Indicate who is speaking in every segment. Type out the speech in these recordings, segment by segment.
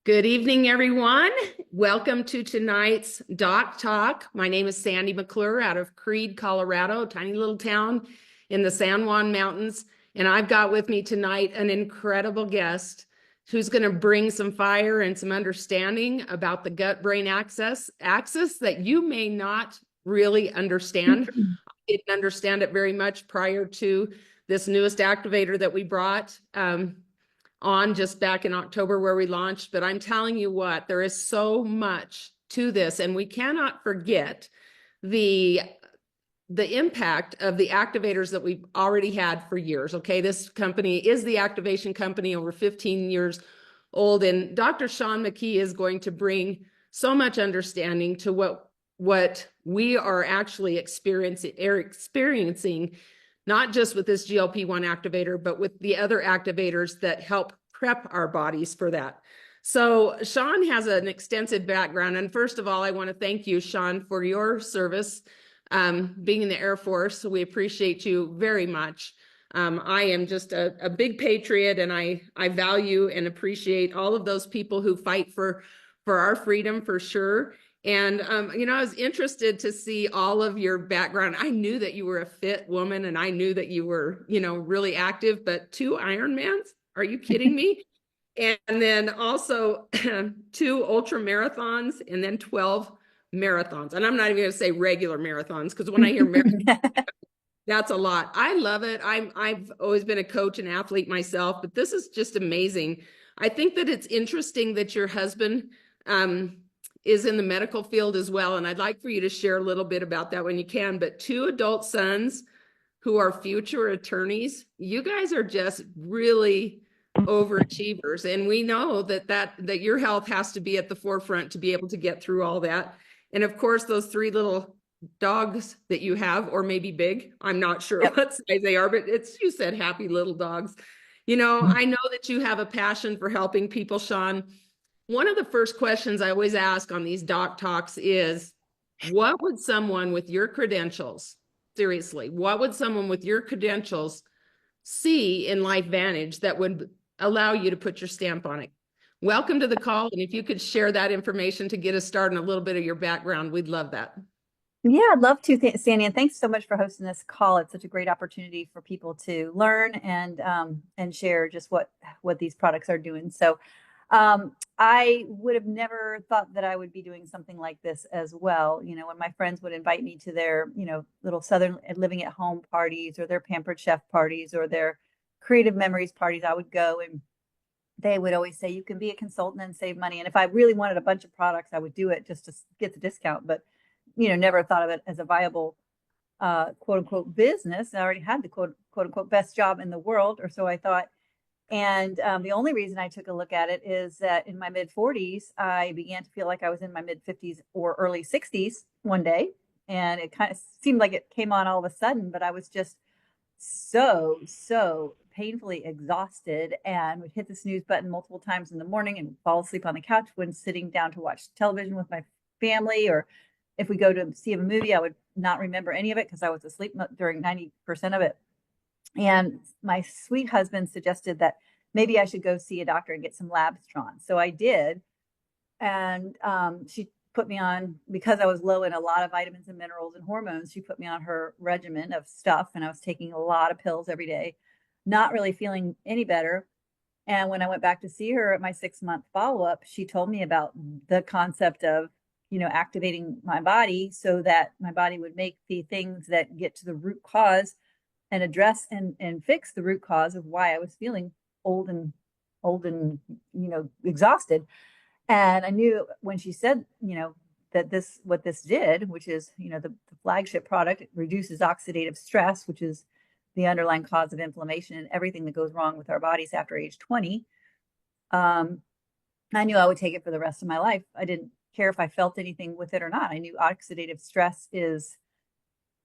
Speaker 1: Good evening, everyone. Welcome to tonight's Doc Talk. My name is Sandy McClure out of Creede, Colorado, a tiny little town in the San Juan Mountains. And I've got with me tonight an incredible guest who's going to bring some fire and some understanding about the gut-brain axis that you may not really understand. I didn't understand it very much prior to this newest activator that we brought. On just back in October where we launched. But I'm telling you what, there is so much to this, and we cannot forget the impact of the activators that we've already had for years. Okay, this company is the activation company, over 15 years old, and Dr. Shaun McKee is going to bring so much understanding to what we are actually experiencing, not just with this GLP-1 activator, but with the other activators that help prep our bodies for that. So Shaun has an extensive background. And first of all, I want to thank you, Shaun, for your service, being in the Air Force. We appreciate you very much. I am just a big patriot, and I value and appreciate all of those people who fight for our freedom, for sure. And, I was interested to see all of your background. I knew that you were a fit woman, and I knew that you were, really active, but 2 Ironmans? Are you kidding me? And then also 2 ultra marathons and then 12 marathons. And I'm not even going to say regular marathons, because when I hear marathons, that's a lot. I love it. I've always been a coach and athlete myself, but this is just amazing. I think that it's interesting that your husband, is in the medical field as well. And I'd like for you to share a little bit about that when you can. But 2 adult sons who are future attorneys, you guys are just really overachievers. And we know that your health has to be at the forefront to be able to get through all that. And of course, those 3 little dogs that you have, or maybe big, I'm not sure what size they are, but you said happy little dogs. I know that you have a passion for helping people, Shaun. One of the first questions I always ask on these doc talks is, what would someone with your credentials, seriously, what would someone with your credentials see in LifeVantage that would allow you to put your stamp on it? Welcome to the call. And if you could share that information to get us started and a little bit of your background, we'd love that.
Speaker 2: Yeah, I'd love to, Sandy, and thanks so much for hosting this call. It's such a great opportunity for people to learn and share just what these products are doing. So, I would have never thought that I would be doing something like this as well. When my friends would invite me to their, little Southern living at home parties, or their Pampered Chef parties, or their creative memories parties, I would go, and they would always say, you can be a consultant and save money. And if I really wanted a bunch of products, I would do it just to get the discount. But never thought of it as a viable, quote unquote, business. I already had the quote unquote best job in the world, or so I thought. And the only reason I took a look at it is that in my mid 40s, I began to feel like I was in my mid 50s or early 60s one day. And it kind of seemed like it came on all of a sudden, but I was just so painfully exhausted, and would hit the snooze button multiple times in the morning and fall asleep on the couch when sitting down to watch television with my family, or if we go to see a movie, I would not remember any of it because I was asleep during 90% of it. And my sweet husband suggested that maybe I should go see a doctor and get some labs drawn. So I did. And she put me on, because I was low in a lot of vitamins and minerals and hormones, she put me on her regimen of stuff. And I was taking a lot of pills every day, not really feeling any better. And when I went back to see her at my 6-month follow-up, she told me about the concept of, activating my body so that my body would make the things that get to the root cause and address and fix the root cause of why I was feeling old and exhausted. And I knew when she said, that what this did, which is, the flagship product, it reduces oxidative stress, which is the underlying cause of inflammation and everything that goes wrong with our bodies after age 20. I knew I would take it for the rest of my life. I didn't care if I felt anything with it or not. I knew oxidative stress is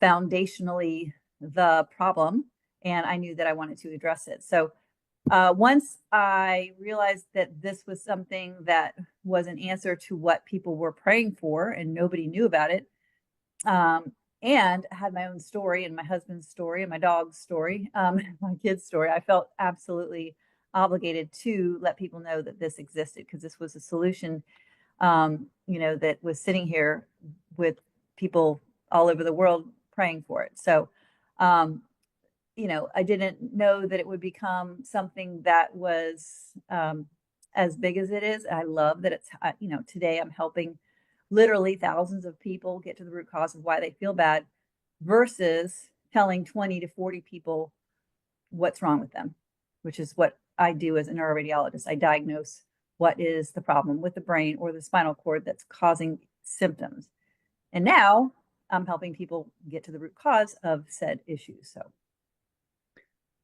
Speaker 2: foundationally the problem, and I knew that I wanted to address it. So once I realized that this was something that was an answer to what people were praying for and nobody knew about it, and had my own story and my husband's story and my dog's story, my kid's story, I felt absolutely obligated to let people know that this existed, because this was a solution, that was sitting here with people all over the world praying for it. So, I didn't know that it would become something that was as big as it is. I love that it's, today I'm helping literally thousands of people get to the root cause of why they feel bad versus telling 20 to 40 people what's wrong with them, which is what I do as a neuroradiologist. I diagnose what is the problem with the brain or the spinal cord that's causing symptoms. And now I'm helping people get to the root cause of said issues. So,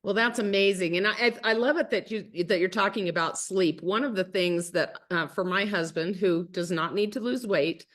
Speaker 1: Well, that's amazing. And I love it that you're talking about sleep. One of the things that for my husband, who does not need to lose weight,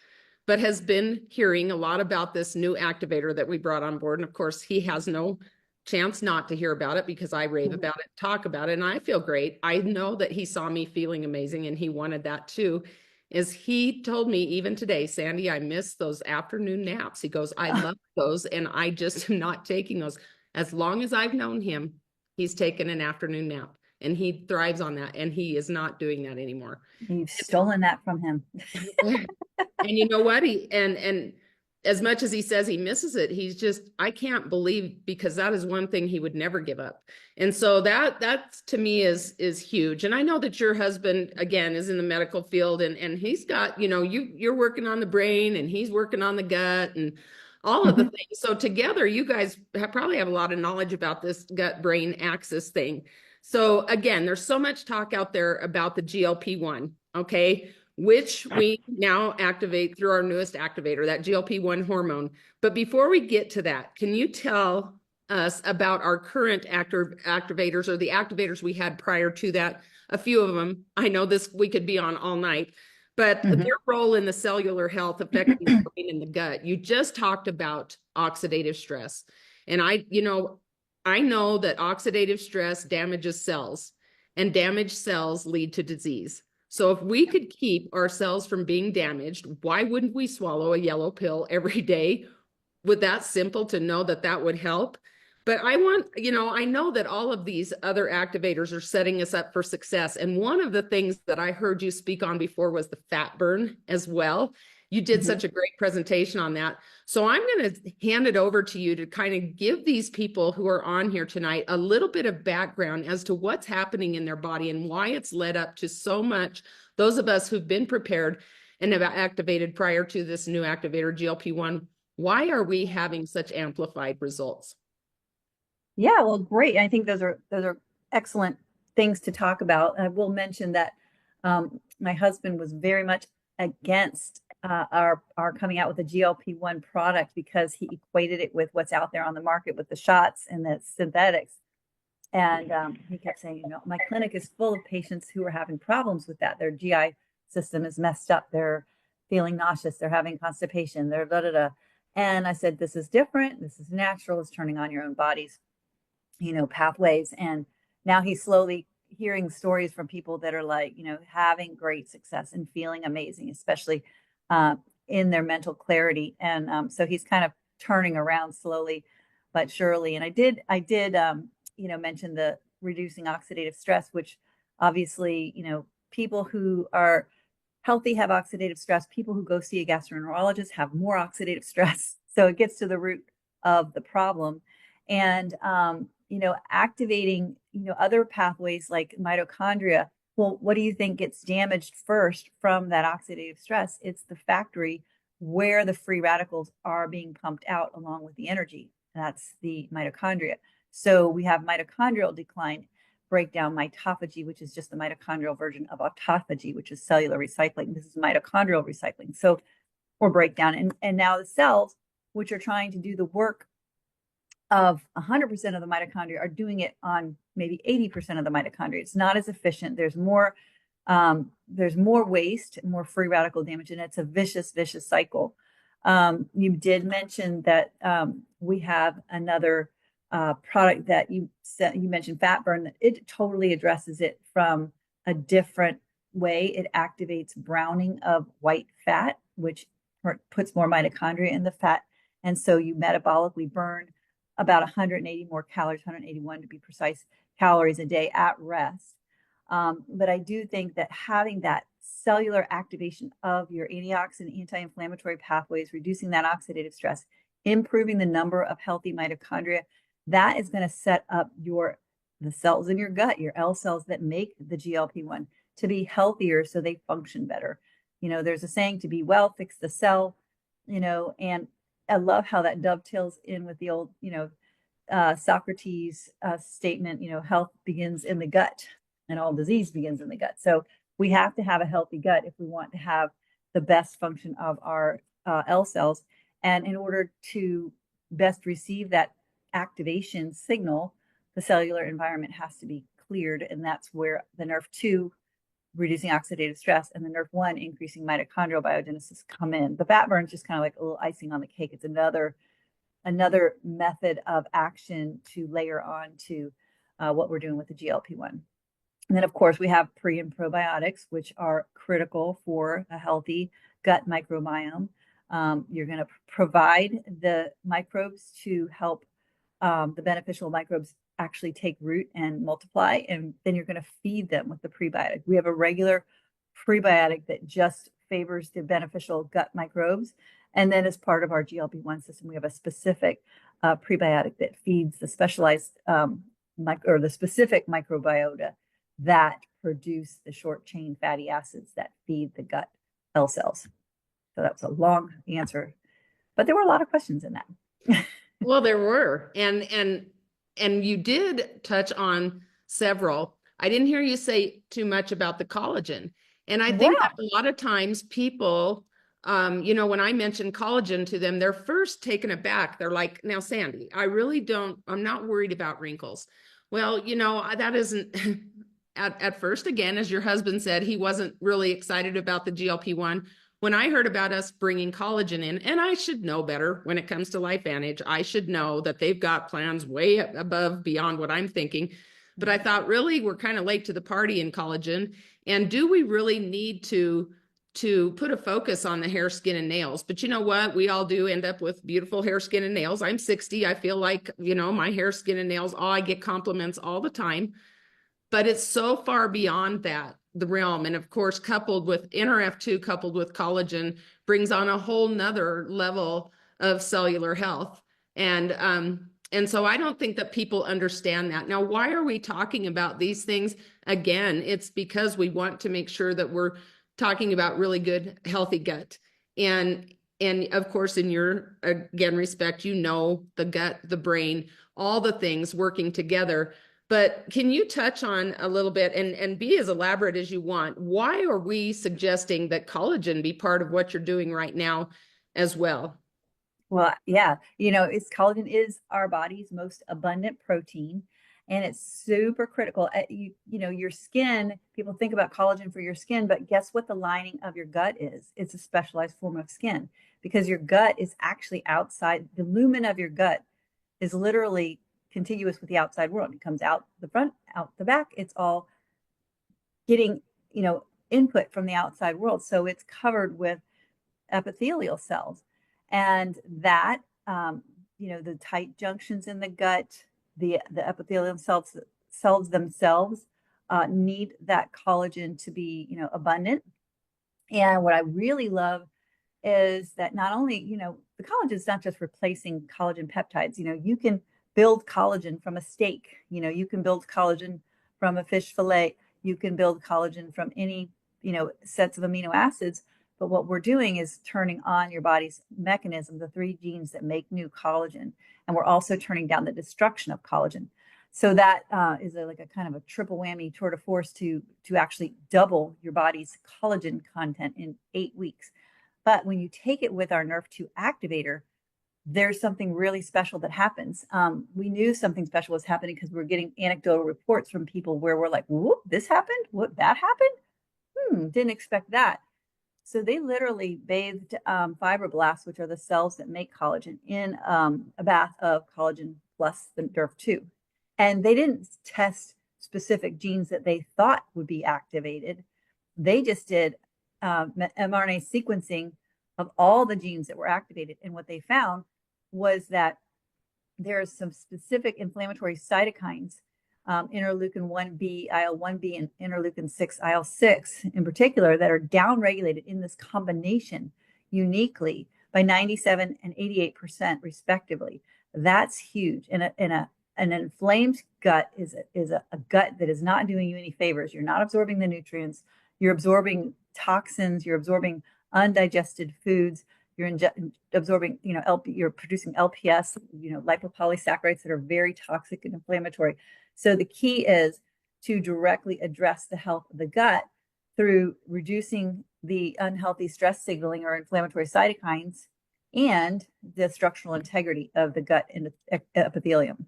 Speaker 1: but has been hearing a lot about this new activator that we brought on board. And of course, he has no chance not to hear about it because I rave about it, talk about it, and I feel great. I know that he saw me feeling amazing and he wanted that too. Is he told me even today, Sandy, I miss those afternoon naps. He goes, I love those, and I just am not taking those. As long as I've known him, he's taken an afternoon nap and he thrives on that, and he is not doing that anymore.
Speaker 2: you've stolen that from him.
Speaker 1: And you know what? And as much as he says he misses it, he's just, I can't believe, because that is one thing he would never give up. And so that to me is huge. And I know that your husband, again, is in the medical field, and he's got, you're working on the brain and he's working on the gut and all of the things. So together, you guys probably have a lot of knowledge about this gut brain axis thing. So again, there's so much talk out there about the GLP-1, okay, which we now activate through our newest activator, that GLP-1 hormone. But before we get to that, can you tell us about our current activators, or the activators we had prior to that? A few of them. I know we could be on all night, but their role in the cellular health affecting the brain and the gut. You just talked about oxidative stress. And I know that oxidative stress damages cells, and damaged cells lead to disease. So if we could keep our cells from being damaged, why wouldn't we swallow a yellow pill every day? Would that simple to know that that would help? But I know that all of these other activators are setting us up for success. And one of the things that I heard you speak on before was the fat burn as well. You did such a great presentation on that. So I'm going to hand it over to you to kind of give these people who are on here tonight a little bit of background as to what's happening in their body and why it's led up to so much. Those of us who've been prepared and have activated prior to this new activator, GLP-1, why are we having such amplified results?
Speaker 2: Yeah, well, great. I think those are excellent things to talk about. I will mention that my husband was very much against our coming out with a GLP-1 product because he equated it with what's out there on the market with the shots and the synthetics. And he kept saying, my clinic is full of patients who are having problems with that. Their GI system is messed up. They're feeling nauseous. They're having constipation. They're da da da. And I said, this is different. This is natural. It's turning on your own body's, pathways. And now he's slowly hearing stories from people that are like, having great success and feeling amazing, especially in their mental clarity. And so he's kind of turning around slowly but surely. And I did mention the reducing oxidative stress, which obviously, people who are healthy have oxidative stress. People who go see a gastroenterologist have more oxidative stress. So it gets to the root of the problem. And, activating, other pathways like mitochondria. Well, what do you think gets damaged first from that oxidative stress? It's the factory where the free radicals are being pumped out along with the energy. That's the mitochondria. So we have mitochondrial decline, breakdown, mitophagy, which is just the mitochondrial version of autophagy, which is cellular recycling. This is mitochondrial recycling. So, or breakdown. And now the cells, which are trying to do the work of 100% of the mitochondria, are doing it on maybe 80% of the mitochondria. It's not as efficient. There's more waste, more free radical damage, and it's a vicious cycle. You did mention that we have another product that you mentioned, fat burn, that it totally addresses it from a different way. It activates browning of white fat, which puts more mitochondria in the fat. And so you metabolically burn about 180 more calories, 181 to be precise, calories a day at rest. But I do think that having that cellular activation of your antioxidant, anti-inflammatory pathways, reducing that oxidative stress, improving the number of healthy mitochondria, that is going to set up the cells in your gut, your L cells that make the GLP-1 to be healthier so they function better. There's a saying, to be well, fix the cell, and I love how that dovetails in with the old, Socrates statement, health begins in the gut and all disease begins in the gut. So we have to have a healthy gut if we want to have the best function of our L cells. And in order to best receive that activation signal, the cellular environment has to be cleared. And that's where the NRF2, reducing oxidative stress, and the NRF1, increasing mitochondrial biogenesis, come in. The fat burn is just kind of like a little icing on the cake. It's another method of action to layer on to what we're doing with the GLP-1. And then, of course, we have pre and probiotics, which are critical for a healthy gut microbiome. You're going to provide the microbes to help the beneficial microbes actually take root and multiply, and then you're going to feed them with the prebiotic. We have a regular prebiotic that just favors the beneficial gut microbes. And then as part of our GLP-1 system, we have a specific prebiotic that feeds the specialized or the specific microbiota that produce the short chain fatty acids that feed the gut L cells. So that was a long answer, but there were a lot of questions in that.
Speaker 1: Well, there were, and you did touch on several. I didn't hear you say too much about the collagen. And I think that a lot of times people, when I mention collagen to them, they're first taken aback. They're like, now, Sandy, I'm not worried about wrinkles. Well, that isn't at first, again, as your husband said, he wasn't really excited about the GLP-1. When I heard about us bringing collagen in, and I should know better when it comes to LifeVantage, I should know that they've got plans way above beyond what I'm thinking. But I thought, really, we're kind of late to the party in collagen. And do we really need to put a focus on the hair, skin, and nails? But you know what? We all do end up with beautiful hair, skin, and nails. I'm 60. I feel like, my hair, skin, and nails, I get compliments all the time. But it's so far beyond that, the realm. And of course, coupled with NRF2, coupled with collagen, brings on a whole nother level of cellular health. And so I don't think that people understand that. Now, why are we talking about these things? Again, it's because we want to make sure that we're talking about really good, healthy gut. And of course, in your, again, respect, the gut, the brain, all the things working together. But can you touch on a little bit and be as elaborate as you want? Why are we suggesting that collagen be part of what you're doing right now as well?
Speaker 2: Well, yeah, collagen is our body's most abundant protein, and it's super critical. Your skin, people think about collagen for your skin, but guess what the lining of your gut is? It's a specialized form of skin, because your gut is actually outside. The lumen of your gut is literally contiguous with the outside world. It comes out the front, out the back. It's all getting, input from the outside world. So it's covered with epithelial cells. And that, the tight junctions in the gut, the epithelial cells themselves need that collagen to be, abundant. And what I really love is that not only, the collagen is not just replacing collagen peptides. You can build collagen from a steak. You can build collagen from a fish fillet. You can build collagen from any, sets of amino acids. But what we're doing is turning on your body's mechanism, the 3 genes that make new collagen. And we're also turning down the destruction of collagen. So that is like a kind of a triple whammy tour de force to actually double your body's collagen content in 8 weeks. But when you take it with our NRF2 activator, there's something really special that happens. We knew something special was happening because we're getting anecdotal reports from people where we're like, whoop, this happened? What, that happened? Didn't expect that. So they literally bathed fibroblasts, which are the cells that make collagen, in a bath of collagen plus the NRF2. And they didn't test specific genes that they thought would be activated. They just did mRNA sequencing of all the genes that were activated. And what they found was that there are some specific inflammatory cytokines interleukin 1B, IL-1B, and interleukin 6, IL-6 in particular, that are downregulated in this combination uniquely by 97 and 88% respectively. That's huge. An inflamed gut is a gut that is not doing you any favors. You're not absorbing the nutrients. You're absorbing toxins. You're absorbing undigested foods. You're absorbing, you're producing LPS, lipopolysaccharides that are very toxic and inflammatory. So the key is to directly address the health of the gut through reducing the unhealthy stress signaling or inflammatory cytokines and the structural integrity of the gut epithelium.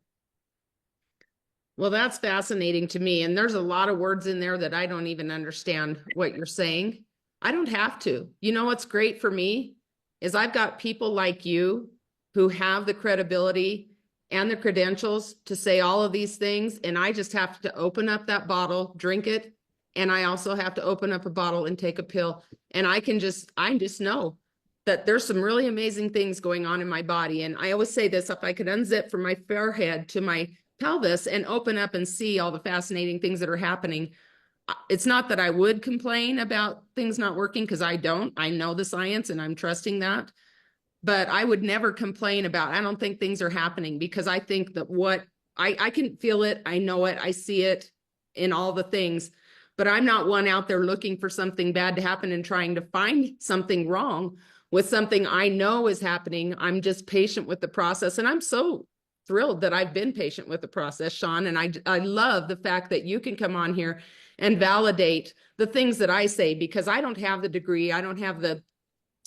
Speaker 1: Well, that's fascinating to me. And there's a lot of words in there that I don't even understand what you're saying. I don't have to. You know what's great for me is I've got people like you who have the credibility and the credentials to say all of these things. And I just have to open up that bottle, drink it. And I also have to open up a bottle and take a pill. And I just know that there's some really amazing things going on in my body. And I always say this, if I could unzip from my forehead to my pelvis and open up and see all the fascinating things that are happening. It's not that I would complain about things not working, because I don't. I know the science and I'm trusting that. But I would never complain about, I don't think things are happening, because I think that I can feel it, I know it, I see it in all the things, but I'm not one out there looking for something bad to happen and trying to find something wrong with something I know is happening. I'm just patient with the process. And I'm so thrilled that I've been patient with the process, Shaun. And I love the fact that you can come on here and validate the things that I say, because I don't have the degree. I don't have the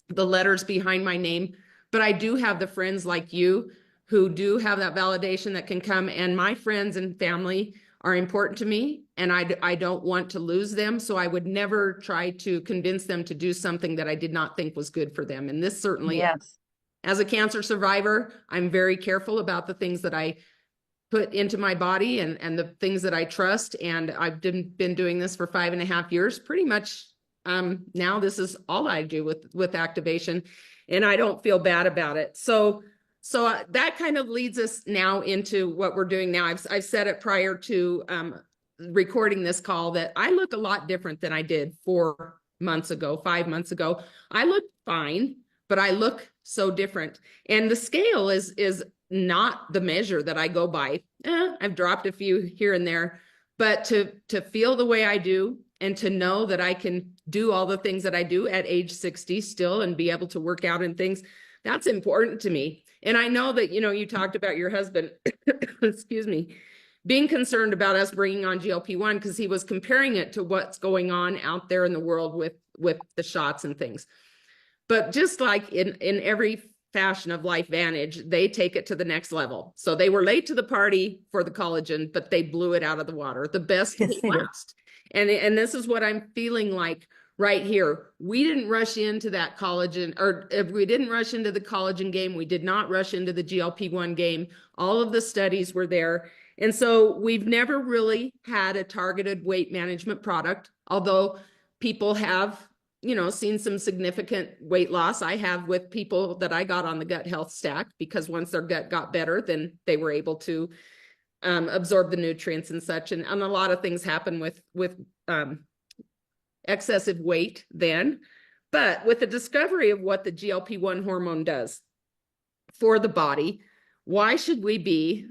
Speaker 1: letters behind my name, but I do have the friends like you who do have that validation that can come. And my friends and family are important to me, and I don't want to lose them. So I would never try to convince them to do something that I did not think was good for them. And this certainly,
Speaker 2: yes.
Speaker 1: As a cancer survivor, I'm very careful about the things that I put into my body and the things that I trust. And I've been doing this for 5.5 years, pretty much. Now this is all I do with activation, and I don't feel bad about it. So that kind of leads us now into what we're doing now. I've said it prior to recording this call that I look a lot different than I did 4 months ago, 5 months ago. I look fine, but I look so different. And the scale is not the measure that I go by. I've dropped a few here and there, but to feel the way I do, and to know that I can do all the things that I do at age 60 still and be able to work out and things, that's important to me. And I know that, you talked about your husband, excuse me, being concerned about us bringing on GLP-1 because he was comparing it to what's going on out there in the world with the shots and things. But just like in every fashion of LifeVantage, they take it to the next level. So they were late to the party for the collagen, but they blew it out of the water. The best will last. And this is what I'm feeling like right here. We didn't rush into that collagen, or if we didn't rush into the collagen game, we did not rush into the GLP-1 game. All of the studies were there. And so we've never really had a targeted weight management product, although people have, seen some significant weight loss. I have with people that I got on the gut health stack, because once their gut got better, then they were able to absorb the nutrients and such. And a lot of things happen with excessive weight then. But with the discovery of what the GLP-1 hormone does for the body, why should we be,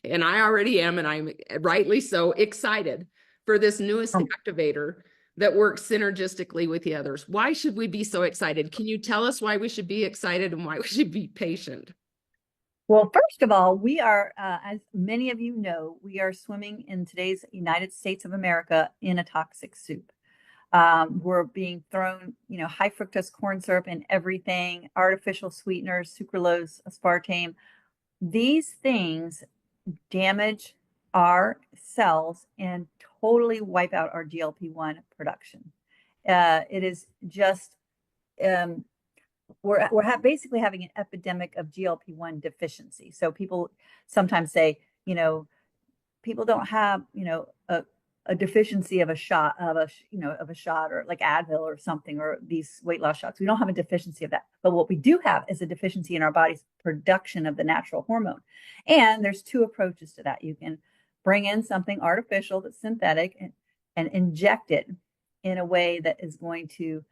Speaker 1: and I already am, and I'm rightly so, excited for this newest activator that works synergistically with the others? Why should we be so excited? Can you tell us why we should be excited and why we should be patient?
Speaker 2: Well, first of all, we are, as many of you know, we are swimming in today's United States of America in a toxic soup. We're being thrown, high fructose corn syrup in everything, artificial sweeteners, sucralose, aspartame. These things damage our cells and totally wipe out our GLP-1 production. It is just, we're basically having an epidemic of GLP-1 deficiency. So people sometimes say, people don't have, a deficiency of a shot or like Advil or something, or these weight loss shots. We don't have a deficiency of that. But what we do have is a deficiency in our body's production of the natural hormone. And there's two approaches to that. You can bring in something artificial that's synthetic and inject it in a way that is going to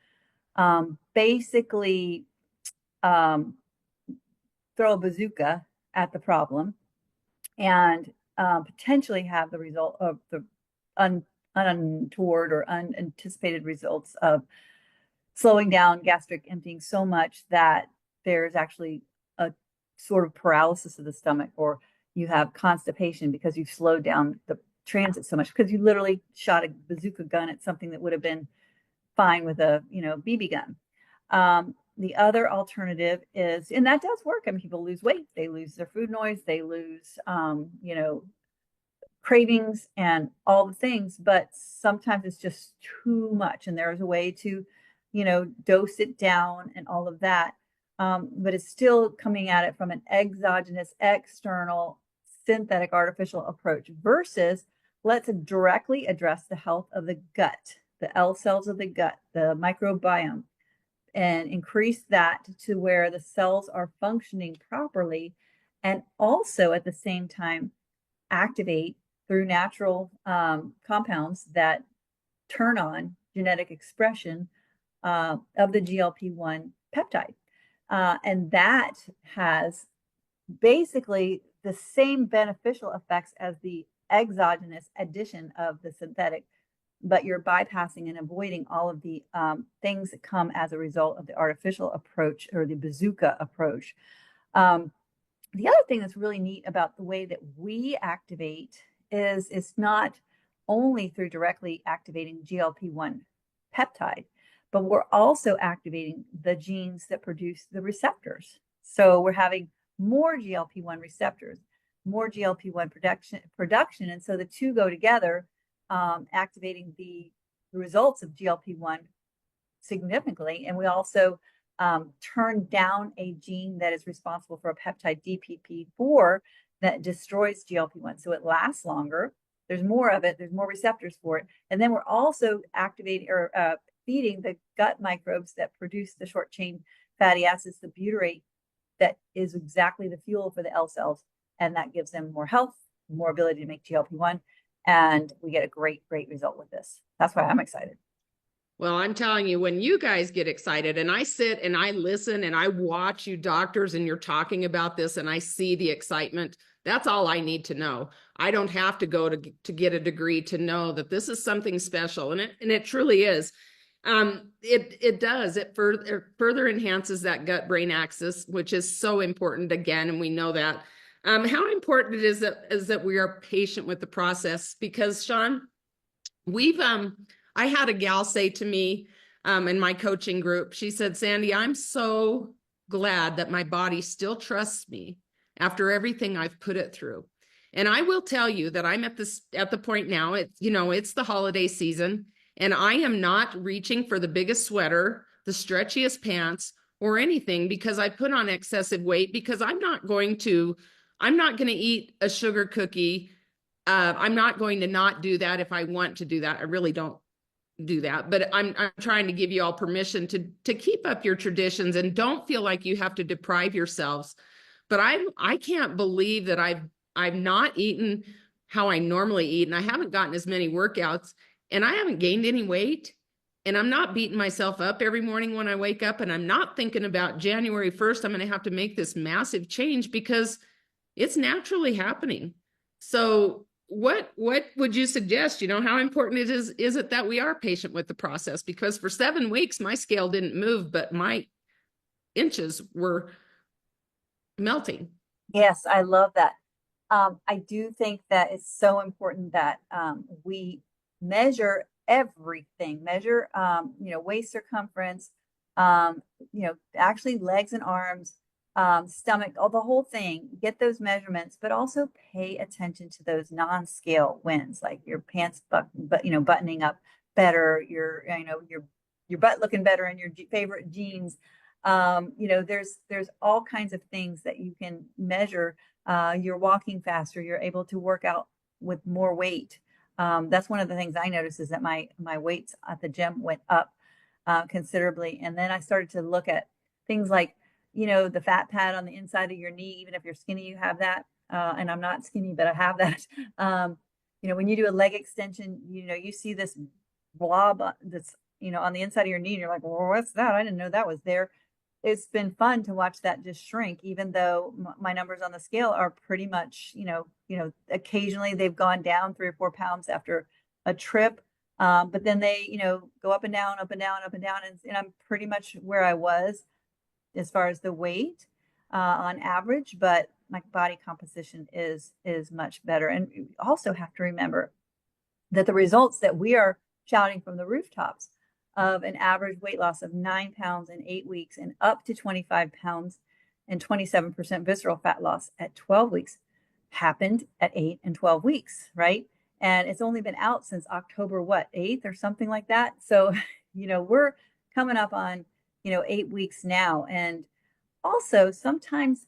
Speaker 2: basically um, throw a bazooka at the problem and potentially have the result of the untoward or unanticipated results of slowing down gastric emptying so much that there's actually a sort of paralysis of the stomach, or you have constipation because you've slowed down the transit so much because you literally shot a bazooka gun at something that would have been fine with a BB gun. The other alternative is, and that does work. I mean, people lose weight, they lose their food noise, they lose cravings and all the things, but sometimes it's just too much, and there's a way to dose it down and all of that. But it's still coming at it from an exogenous, external, synthetic, artificial approach versus let's directly address the health of the gut, the L cells of the gut, the microbiome, and increase that to where the cells are functioning properly, and also at the same time activate through natural compounds that turn on genetic expression of the GLP-1 peptide. And that has basically the same beneficial effects as the exogenous addition of the synthetic, but you're bypassing and avoiding all of the things that come as a result of the artificial approach or the bazooka approach. The other thing that's really neat about the way that we activate is it's not only through directly activating GLP-1 peptide, but we're also activating the genes that produce the receptors. So we're having more GLP-1 receptors, more GLP-1 production. And so the two go together, activating the results of GLP-1 significantly. And we also turn down a gene that is responsible for a peptide DPP4 that destroys GLP-1. So it lasts longer. There's more of it. There's more receptors for it. And then we're also activating or feeding the gut microbes that produce the short chain fatty acids, the butyrate, that is exactly the fuel for the L cells. And that gives them more health, more ability to make GLP-1. And we get a great, great result with this. That's why I'm excited.
Speaker 1: Well, I'm telling you, when you guys get excited and I sit and I listen and I watch you doctors and you're talking about this and I see the excitement, that's all I need to know. I don't have to go to get a degree to know that this is something special. And it truly is. It does. It further enhances that gut-brain axis, which is so important again, and we know that. How important it is that we are patient with the process, because Shaun, I had a gal say to me in my coaching group, she said, Sandy, I'm so glad that my body still trusts me after everything I've put it through. And I will tell you that I'm at the point now, it's the holiday season, and I am not reaching for the biggest sweater, the stretchiest pants, or anything because I put on excessive weight, because I'm not going to eat a sugar cookie. I'm not going to not do that if I want to do that. I really don't do that, but I'm trying to give you all permission to keep up your traditions and don't feel like you have to deprive yourselves. But I can't believe that I've not eaten how I normally eat, and I haven't gotten as many workouts, and I haven't gained any weight, and I'm not beating myself up every morning when I wake up, and I'm not thinking about January 1st, I'm going to have to make this massive change, because it's naturally happening. So what would you suggest? How important is it that we are patient with the process? Because for 7 weeks, my scale didn't move, but my inches were melting.
Speaker 2: Yes, I love that. I do think that it's so important that we measure everything, measure, waist circumference, actually legs and arms, stomach, all the whole thing, get those measurements, but also pay attention to those non-scale wins, like your pants, buttoning up better, your butt looking better in your favorite jeans. There's all kinds of things that you can measure. You're walking faster, you're able to work out with more weight. That's one of the things I noticed, is that my weights at the gym went up considerably. And then I started to look at things like, the fat pad on the inside of your knee. Even if you're skinny, you have that. and I'm not skinny, but I have that. When you do a leg extension, you see this blob that's, on the inside of your knee, and you're like, well, what's that? I didn't know that was there. It's been fun to watch that just shrink, even though my numbers on the scale are pretty much, occasionally they've gone down 3 or 4 pounds after a trip. But then they, go up and down, up and down, up and down. And I'm pretty much where I was as far as the weight on average, but my body composition is much better. And you also have to remember that the results that we are shouting from the rooftops of an average weight loss of 9 pounds in 8 weeks and up to 25 pounds and 27% visceral fat loss at 12 weeks happened at 8 and 12 weeks, right? And it's only been out since October, 8th or something like that. So, we're coming up on, 8 weeks now. And also sometimes,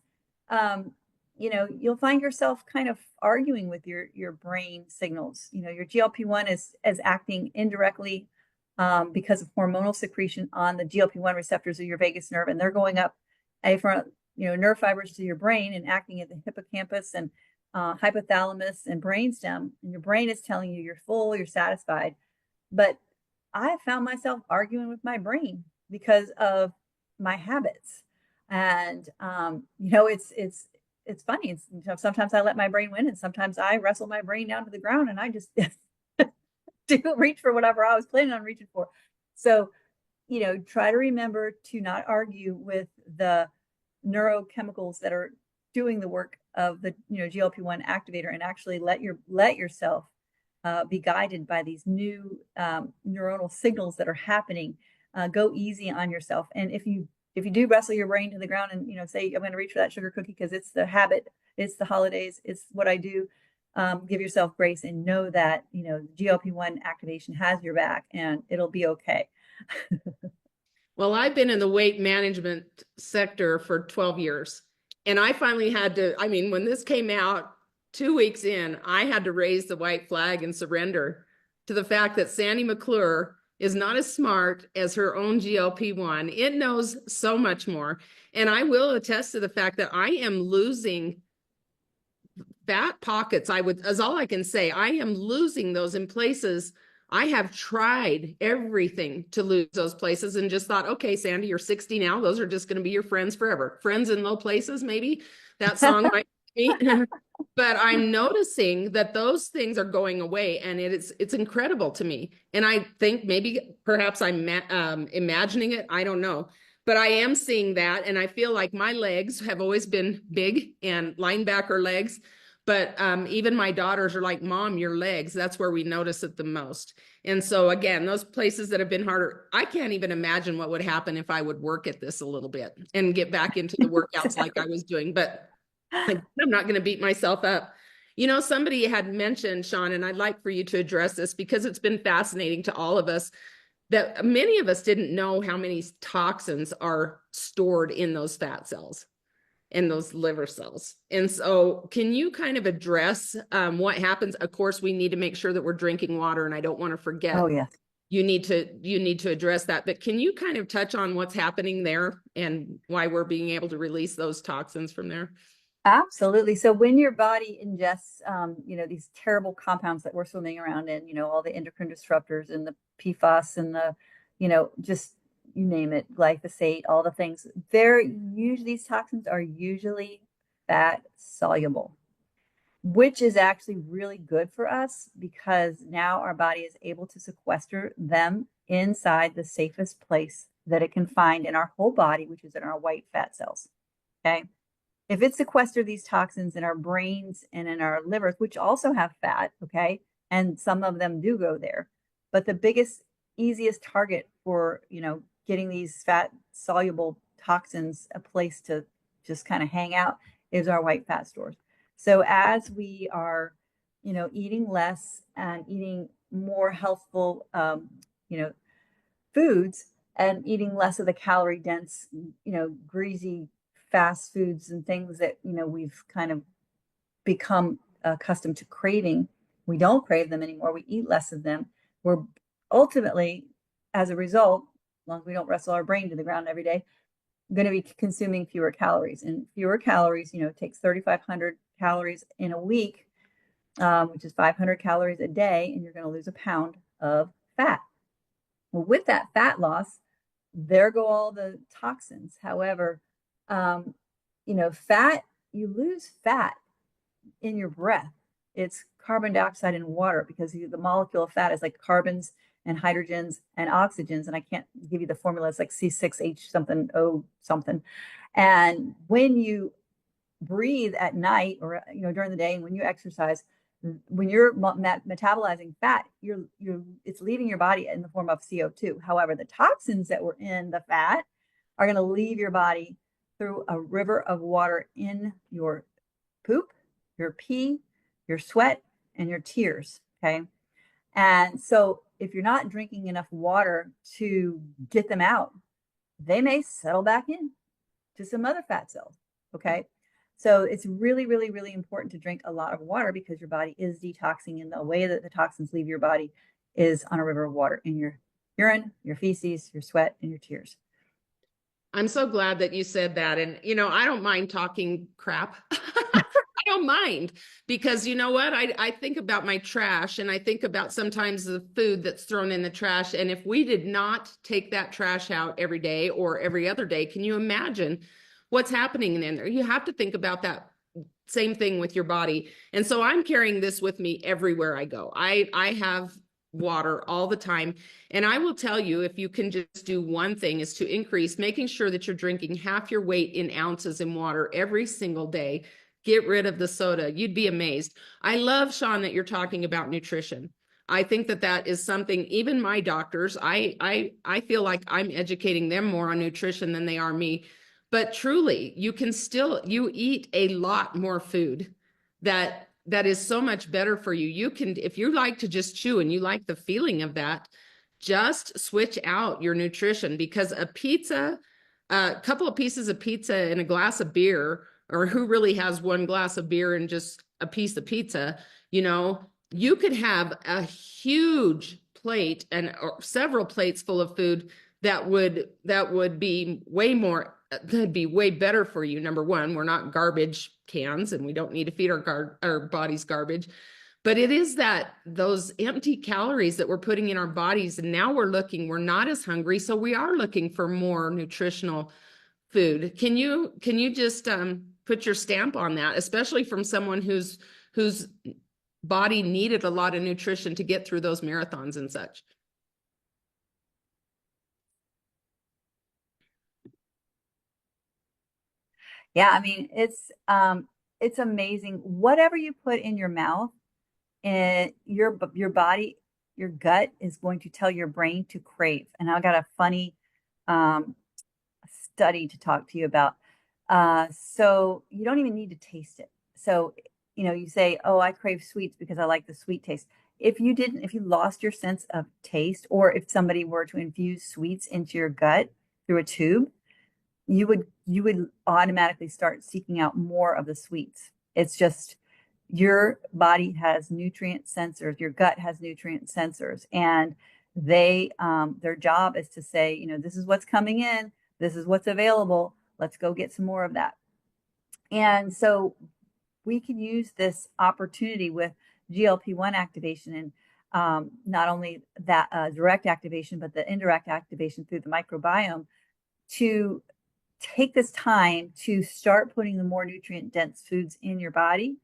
Speaker 2: you'll find yourself kind of arguing with your brain signals. Your GLP-1 is acting indirectly because of hormonal secretion on the GLP-1 receptors of your vagus nerve, and they're going up from nerve fibers to your brain and acting at the hippocampus and hypothalamus and brainstem. And your brain is telling you you're full, you're satisfied. But I found myself arguing with my brain because of my habits. And it's funny. Sometimes I let my brain win, and sometimes I wrestle my brain down to the ground, and I just do reach for whatever I was planning on reaching for. So, try to remember to not argue with the neurochemicals that are doing the work of the GLP-1 activator, and actually let yourself be guided by these new neuronal signals that are happening. Go easy on yourself, and if you do wrestle your brain to the ground and say, I'm going to reach for that sugar cookie because it's the habit, it's the holidays, it's what I do, give yourself grace and know that GLP-1 activation has your back and it'll be okay.
Speaker 1: Well, I've been in the weight management sector for 12 years. And I finally had to, when this came out 2 weeks in, I had to raise the white flag and surrender to the fact that Sandy McClure is not as smart as her own GLP-1. It knows so much more. And I will attest to the fact that I am losing fat pockets. As all I can say, I am losing those in places. I have tried everything to lose those places and just thought, okay, Sandy, you're 60 now. Those are just going to be your friends forever. Friends in low places, maybe that song might be. But I'm noticing that those things are going away, and it's incredible to me. And I think perhaps I'm imagining it. I don't know. But I am seeing that, and I feel like my legs have always been big and linebacker legs. But even my daughters are like, Mom, your legs, that's where we notice it the most. And so again, those places that have been harder, I can't even imagine what would happen if I would work at this a little bit and get back into the workouts like I was doing. But I'm not going to beat myself up. Somebody had mentioned, Shaun, and I'd like for you to address this because it's been fascinating to all of us, that many of us didn't know how many toxins are stored in those fat cells and those liver cells. And so can you kind of address what happens? Of course, we need to make sure that we're drinking water, and I don't want to forget.
Speaker 2: Oh, yes.
Speaker 1: You need to address that, but can you kind of touch on what's happening there and why we're being able to release those toxins from there?
Speaker 2: Absolutely. So when your body ingests, these terrible compounds that we're swimming around in, all the endocrine disruptors and the PFAS and the, just you name it, glyphosate, all the things, these toxins are usually fat soluble, which is actually really good for us because now our body is able to sequester them inside the safest place that it can find in our whole body, which is in our white fat cells. Okay. If it sequesters these toxins in our brains and in our livers, which also have fat, okay, and some of them do go there, but the biggest, easiest target for, getting these fat soluble toxins a place to just kind of hang out is our white fat stores. So as we are, eating less and eating more healthful, foods and eating less of the calorie dense, greasy fast foods and things that we've kind of become accustomed to craving, we don't crave them anymore. We eat less of them. We're ultimately, as a result, as long as we don't wrestle our brain to the ground every day, going to be consuming fewer calories. And fewer calories, takes 3,500 calories in a week, which is 500 calories a day, and you're going to lose a pound of fat. Well, with that fat loss, there go all the toxins. However, um, fat, you lose fat in your breath. It's carbon dioxide and water because the molecule of fat is like carbons and hydrogens and oxygens. And I can't give you the formula. It's like C6H something, O something. And when you breathe at night or during the day, and when you exercise, when you're metabolizing fat, it's leaving your body in the form of CO2. However, the toxins that were in the fat are going to leave your body through a river of water in your poop, your pee, your sweat, and your tears. Okay. And so if you're not drinking enough water to get them out, they may settle back in to some other fat cells. Okay. So it's really, really, really important to drink a lot of water because your body is detoxing, and the way that the toxins leave your body is on a river of water in your urine, your feces, your sweat, and your tears.
Speaker 1: I'm so glad that you said that. And, I don't mind talking crap. I don't mind, because you know what? I think about my trash, and I think about sometimes the food that's thrown in the trash. And if we did not take that trash out every day or every other day, can you imagine what's happening in there? You have to think about that same thing with your body. And so I'm carrying this with me everywhere I go. I have water all the time. And I will tell you, if you can just do one thing, is to increase making sure that you're drinking half your weight in ounces in water every single day. Get rid of the soda. You'd be amazed. I love, Shaun, that you're talking about nutrition. I think that that is something, even my doctors, I feel like I'm educating them more on nutrition than they are me. But truly, you eat a lot more food that is so much better for you. You can, if you like to just chew and you like the feeling of that, just switch out your nutrition, because a couple of pieces of pizza and a glass of beer, or who really has one glass of beer and just a piece of pizza, you could have a huge plate or several plates full of food that would be way more, that'd be way better for you. Number one, we're not garbage cans, and we don't need to feed our bodies garbage. But it is those empty calories that we're putting in our bodies, and now we're not as hungry, so we are looking for more nutritional food. Can you just put your stamp on that, especially from someone whose body needed a lot of nutrition to get through those marathons and such?
Speaker 2: Yeah, I mean, it's amazing. Whatever you put in your mouth, and your body, your gut is going to tell your brain to crave. And I got a funny um, study to talk to you about. So you don't even need to taste it. So, you say, oh, I crave sweets because I like the sweet taste. If you lost your sense of taste, or if somebody were to infuse sweets into your gut through a tube, you would automatically start seeking out more of the sweets. It's just your body has nutrient sensors, your gut has nutrient sensors, and their job is to say, this is what's coming in, this is what's available, let's go get some more of that. And so we can use this opportunity with GLP-1 activation, and not only that direct activation, but the indirect activation through the microbiome, to take this time to start putting the more nutrient dense foods in your body.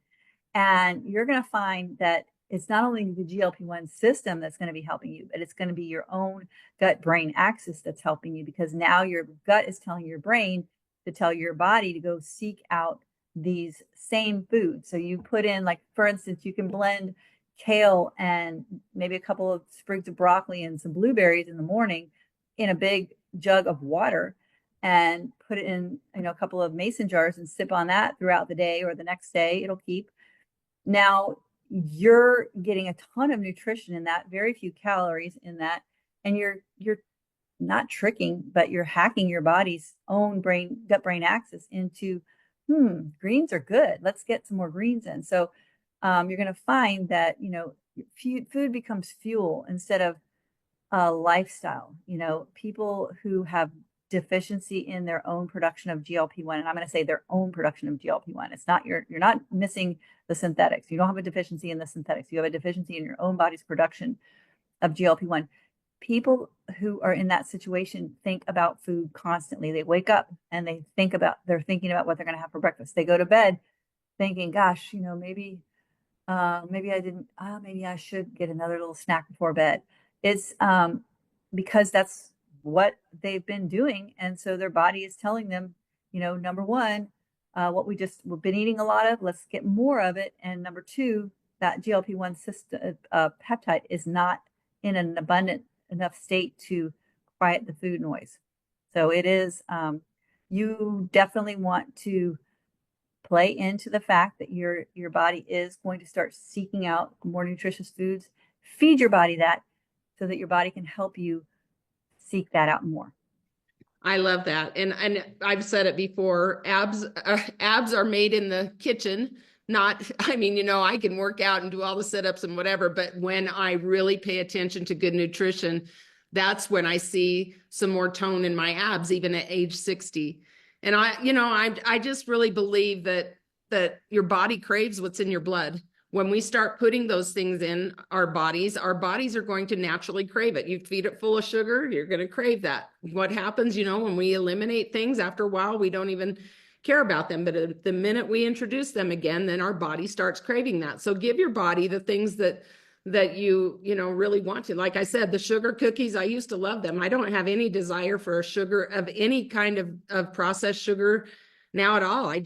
Speaker 2: And you're going to find that it's not only the GLP-1 system that's going to be helping you, but it's going to be your own gut brain axis that's helping you, because now your gut is telling your brain to tell your body to go seek out these same foods. So you put in, like, for instance, you can blend kale and maybe a couple of sprigs of broccoli and some blueberries in the morning in a big jug of water, and put it in, a couple of mason jars, and sip on that throughout the day or the next day. It'll keep. Now you're getting a ton of nutrition in that, very few calories in that, and you're not tricking, but you're hacking your body's own gut brain axis into, greens are good. Let's get some more greens in. So you're going to find that food becomes fuel instead of a lifestyle. People who have deficiency in their own production of GLP-1. And I'm going to say their own production of GLP-1. It's not you're not missing the synthetics. You don't have a deficiency in the synthetics. You have a deficiency in your own body's production of GLP-1. People who are in that situation think about food constantly. They wake up and they're thinking about what they're going to have for breakfast. They go to bed thinking, gosh, maybe I didn't, maybe I should get another little snack before bed. It's because that's what they've been doing. And so their body is telling them, number one, what we've been eating a lot of, let's get more of it. And number two, that GLP-1 system, peptide is not in an abundant enough state to quiet the food noise. So it is, you definitely want to play into the fact that your body is going to start seeking out more nutritious foods. Feed your body that so that your body can help you seek that out more.
Speaker 1: I love that. And I've said it before, abs are made in the kitchen. Not, I mean, I can work out and do all the sit-ups and whatever, but when I really pay attention to good nutrition, that's when I see some more tone in my abs, even at age 60. And I just really believe that your body craves what's in your blood. When we start putting those things in our bodies are going to naturally crave it. You feed it full of sugar, you're going to crave that. What happens, when we eliminate things, after a while, we don't even care about them. But the minute we introduce them again, then our body starts craving that. So give your body the things that you really want to. Like I said, the sugar cookies, I used to love them. I don't have any desire for a sugar of any kind of processed sugar now at all. I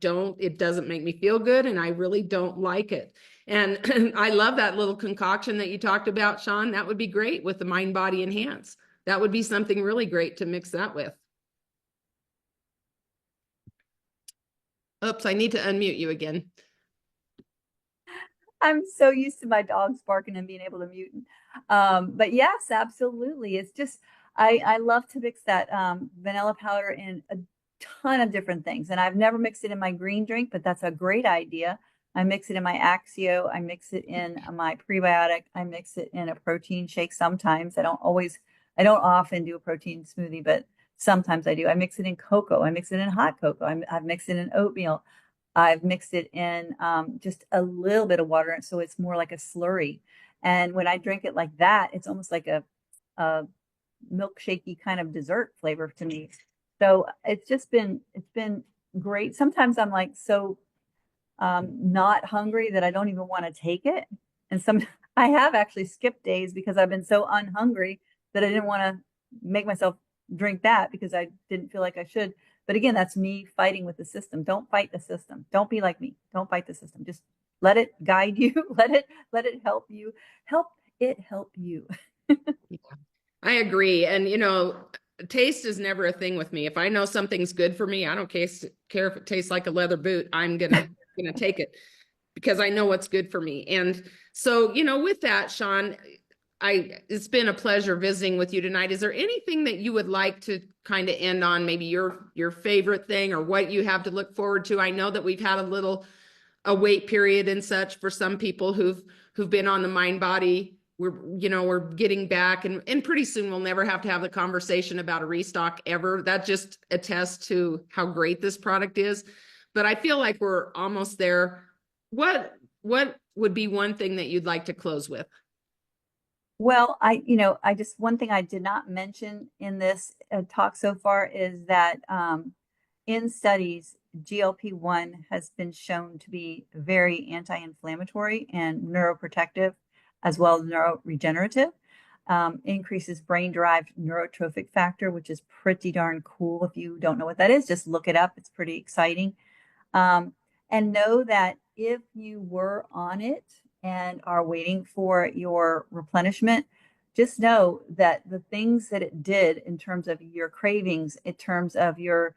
Speaker 1: don't, it doesn't make me feel good, and I really don't like it. And I love that little concoction that you talked about, Shaun. That would be great with the Mind Body Enhance. That would be something really great to mix that with. Oops, I need to unmute you again.
Speaker 2: I'm so used to my dogs barking and being able to mute. But yes, absolutely. It's just, I love to mix that vanilla powder in a ton of different things. And I've never mixed it in my green drink, but that's a great idea. I mix it in my Axio. I mix it in my prebiotic. I mix it in a protein shake sometimes. I don't often do a protein smoothie, but sometimes I do. I mix it in cocoa. I mix it in hot cocoa. I've mixed it in oatmeal. I've mixed it in just a little bit of water, so it's more like a slurry. And when I drink it like that, it's almost like a milkshakey kind of dessert flavor to me. So it's been great. Sometimes I'm like so not hungry that I don't even want to take it. And I have actually skipped days because I've been so unhungry that I didn't want to make myself drink that because I didn't feel like I should. But again, that's me fighting with the system. Don't fight the system. Don't be like me. Don't fight the system. Just let it guide you. Let it help you. Help it help you.
Speaker 1: Yeah, I agree. And taste is never a thing with me. If I know something's good for me, I don't care if it tastes like a leather boot. I'm gonna take it because I know what's good for me. And so, with that, Shaun, it's been a pleasure visiting with you tonight. Is there anything that you would like to kind of end on? Maybe your favorite thing or what you have to look forward to? I know that we've had a wait period and such for some people who've been on the Mind Body. We're getting back, and pretty soon we'll never have to have the conversation about a restock ever. That just attests to how great this product is. But I feel like we're almost there. What would be one thing that you'd like to close with?
Speaker 2: Well, one thing I did not mention in this talk so far is that in studies, GLP-1 has been shown to be very anti-inflammatory and neuroprotective, as well as neuroregenerative. Increases brain-derived neurotrophic factor, which is pretty darn cool. If you don't know what that is, just look it up. It's pretty exciting. And know that if you were on it and are waiting for your replenishment, just know that the things that it did in terms of your cravings, in terms of your,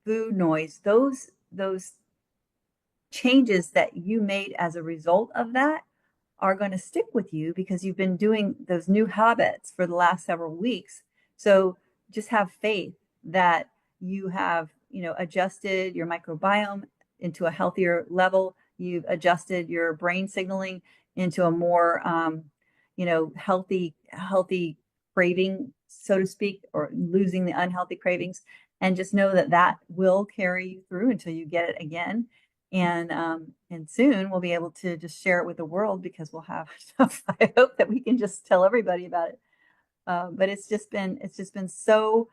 Speaker 2: food noise, those changes that you made as a result of that are going to stick with you because you've been doing those new habits for the last several weeks. So just have faith that you have, adjusted your microbiome into a healthier level. You've adjusted your brain signaling into a more, healthy craving so to speak, or losing the unhealthy cravings. And just know that that will carry you through until you get it again. And soon we'll be able to just share it with the world because we'll have enough. I hope that we can just tell everybody about it. But it's just been so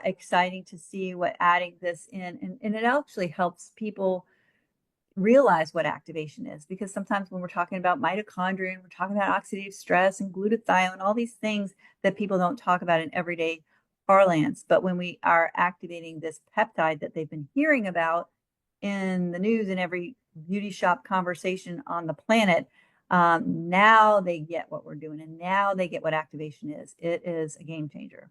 Speaker 2: exciting to see what adding this in, and it actually helps people realize what activation is, because sometimes when we're talking about mitochondria and we're talking about oxidative stress and glutathione, all these things that people don't talk about in everyday parlance, but when we are activating this peptide that they've been hearing about in the news and every beauty shop conversation on the planet, now they get what we're doing, and now they get what activation is. It is a game changer.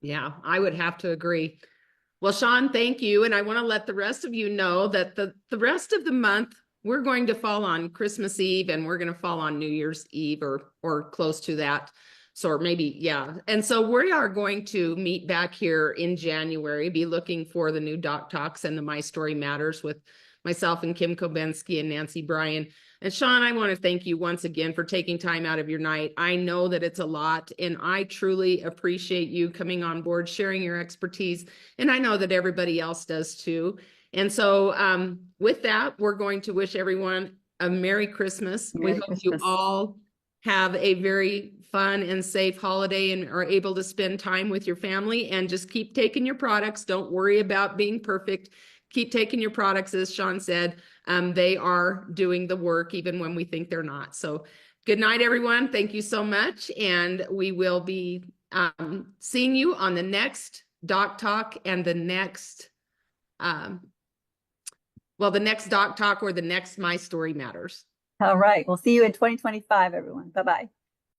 Speaker 1: Yeah, I would have to agree. Well, Shaun, thank you. And I want to let the rest of you know that the rest of the month, we're going to fall on Christmas Eve and we're going to fall on New Year's Eve or close to that. So or maybe, yeah. And so we are going to meet back here in January, be looking for the new Doc Talks and the My Story Matters with myself and Kim Kobensky and Nancy Bryan. And Shaun, I want to thank you once again for taking time out of your night. I know that it's a lot, and I truly appreciate you coming on board, sharing your expertise. And I know that everybody else does too. And so with that, we're going to wish everyone a Merry Christmas.
Speaker 2: Merry
Speaker 1: We hope you
Speaker 2: Christmas.
Speaker 1: all have a very fun and safe holiday and are able to spend time with your family, and just keep taking your products. Don't worry about being perfect. Keep taking your products. As Shaun said, they are doing the work even when we think they're not. So good night, everyone. Thank you so much. And we will be seeing you on the next Doc Talk and the next, the next Doc Talk or the next My Story Matters.
Speaker 2: All right. We'll see you in 2025, everyone. Bye-bye.